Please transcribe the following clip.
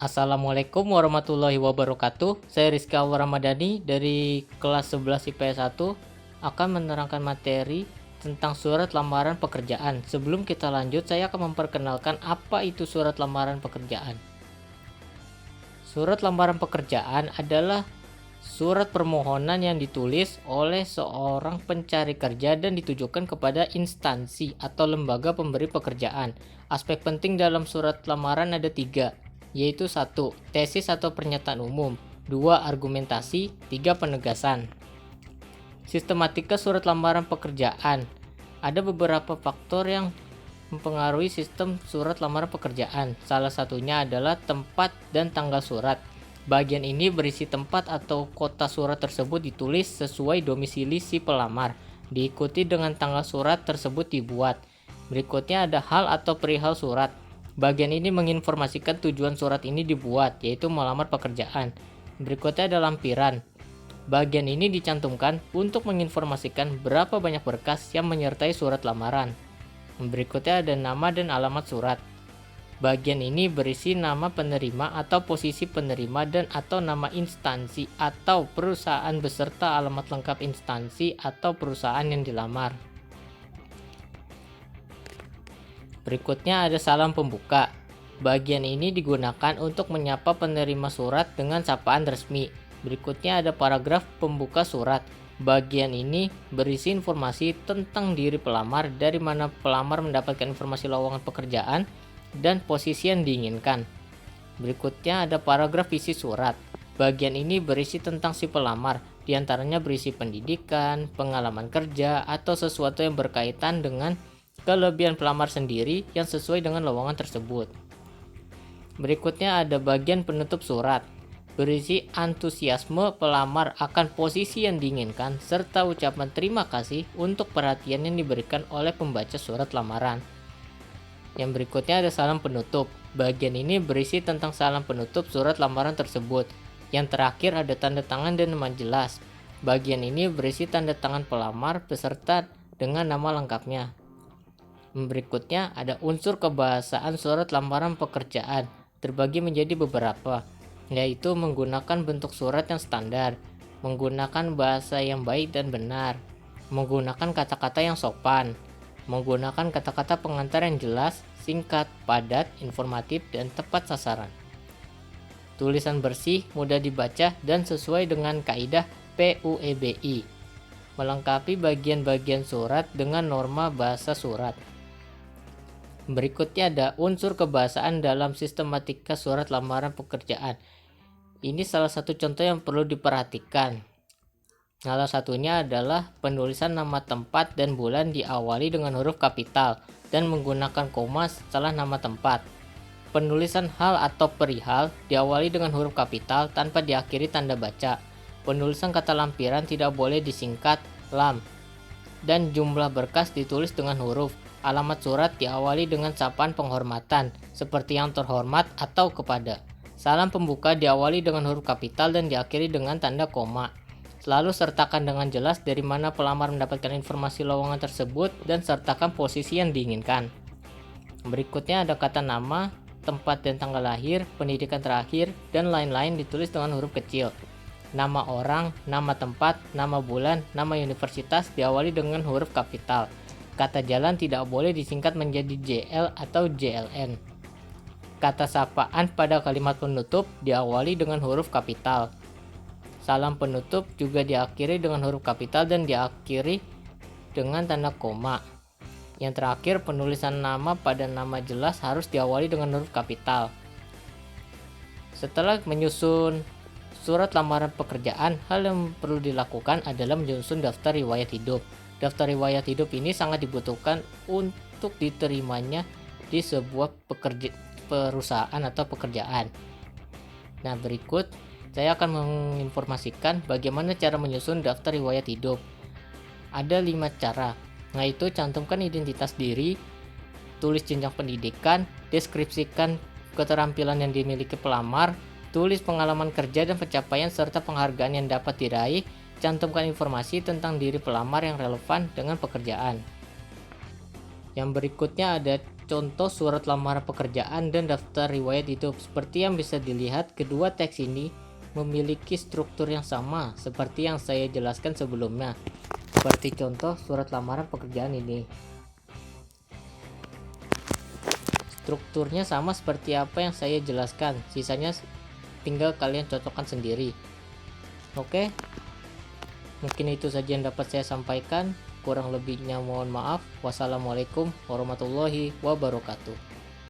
Assalamualaikum warahmatullahi wabarakatuh. Saya Rizky Alwar Ramadhani dari kelas 11 IPS 1 akan menerangkan materi tentang surat lamaran pekerjaan. Sebelum kita lanjut, saya akan memperkenalkan apa itu surat lamaran pekerjaan. Surat lamaran pekerjaan adalah surat permohonan yang ditulis oleh seorang pencari kerja dan ditujukan kepada instansi atau lembaga pemberi pekerjaan. Aspek penting dalam surat lamaran ada 3, yaitu 1. Tesis atau pernyataan umum, 2. Argumentasi, 3. Penegasan. Sistematika surat lamaran pekerjaan. Ada beberapa faktor yang mempengaruhi sistem surat lamaran pekerjaan. Salah satunya adalah tempat dan tanggal surat. Bagian ini berisi tempat atau kota surat tersebut ditulis sesuai domisili si pelamar, diikuti dengan tanggal surat tersebut dibuat. Berikutnya ada hal atau perihal surat. Bagian ini menginformasikan tujuan surat ini dibuat, yaitu melamar pekerjaan. Berikutnya ada lampiran. Bagian ini dicantumkan untuk menginformasikan berapa banyak berkas yang menyertai surat lamaran. Berikutnya ada nama dan alamat surat. Bagian ini berisi nama penerima atau posisi penerima dan atau nama instansi atau perusahaan beserta alamat lengkap instansi atau perusahaan yang dilamar. Berikutnya ada salam pembuka. Bagian ini digunakan untuk menyapa penerima surat dengan sapaan resmi. Berikutnya ada paragraf pembuka surat. Bagian ini berisi informasi tentang diri pelamar, dari mana pelamar mendapatkan informasi lowongan pekerjaan, dan posisi yang diinginkan. Berikutnya ada paragraf isi surat. Bagian ini berisi tentang si pelamar, diantaranya berisi pendidikan, pengalaman kerja, atau sesuatu yang berkaitan dengan kelebihan pelamar sendiri yang sesuai dengan lowongan tersebut. Berikutnya ada bagian penutup surat, berisi antusiasme pelamar akan posisi yang diinginkan serta ucapan terima kasih untuk perhatian yang diberikan oleh pembaca surat lamaran. Yang berikutnya ada salam penutup. Bagian ini berisi tentang salam penutup surat lamaran tersebut. Yang terakhir ada tanda tangan dan nama jelas. Bagian ini berisi tanda tangan pelamar beserta dengan nama lengkapnya. Berikutnya ada unsur kebahasaan surat lamaran pekerjaan, terbagi menjadi beberapa, yaitu menggunakan bentuk surat yang standar, menggunakan bahasa yang baik dan benar, menggunakan kata-kata yang sopan, menggunakan kata-kata pengantar yang jelas, singkat, padat, informatif, dan tepat sasaran. Tulisan bersih, mudah dibaca, dan sesuai dengan kaidah PUEBI. Melengkapi bagian-bagian surat dengan norma bahasa surat. Berikutnya ada unsur kebahasaan dalam sistematika surat lamaran pekerjaan. Ini salah satu contoh yang perlu diperhatikan. Salah satunya adalah penulisan nama tempat dan bulan diawali dengan huruf kapital dan menggunakan koma setelah nama tempat. Penulisan hal atau perihal diawali dengan huruf kapital tanpa diakhiri tanda baca. Penulisan kata lampiran tidak boleh disingkat lam. Dan jumlah berkas ditulis dengan huruf. Alamat surat diawali dengan sapaan penghormatan, seperti yang terhormat atau kepada. Salam pembuka diawali dengan huruf kapital dan diakhiri dengan tanda koma. Selalu sertakan dengan jelas dari mana pelamar mendapatkan informasi lowongan tersebut dan sertakan posisi yang diinginkan. Berikutnya ada kata nama, tempat dan tanggal lahir, pendidikan terakhir, dan lain-lain ditulis dengan huruf kecil. Nama orang, nama tempat, nama bulan, nama universitas diawali dengan huruf kapital. Kata jalan tidak boleh disingkat menjadi JL atau JLN. Kata sapaan pada kalimat penutup diawali dengan huruf kapital. Salam penutup juga diakhiri dengan huruf kapital dan diakhiri dengan tanda koma. Yang terakhir, penulisan nama pada nama jelas harus diawali dengan huruf kapital. Setelah menyusun surat lamaran pekerjaan, hal yang perlu dilakukan adalah menyusun daftar riwayat hidup. Daftar riwayat hidup ini sangat dibutuhkan untuk diterimanya di sebuah perusahaan atau pekerjaan. Nah, berikut saya akan menginformasikan bagaimana cara menyusun daftar riwayat hidup. Ada 5 cara, yaitu cantumkan identitas diri, tulis jenjang pendidikan, deskripsikan keterampilan yang dimiliki pelamar, tulis pengalaman kerja dan pencapaian serta penghargaan yang dapat diraih, cantumkan informasi tentang diri pelamar yang relevan dengan pekerjaan. Yang berikutnya ada contoh surat lamaran pekerjaan dan daftar riwayat hidup. Seperti yang bisa dilihat, kedua teks ini memiliki struktur yang sama seperti yang saya jelaskan sebelumnya. Seperti contoh surat lamaran pekerjaan ini. Strukturnya sama seperti apa yang saya jelaskan, sisanya tinggal kalian cocokkan sendiri. Oke, mungkin itu saja yang dapat saya sampaikan. Kurang lebihnya mohon maaf. Wassalamualaikum warahmatullahi wabarakatuh.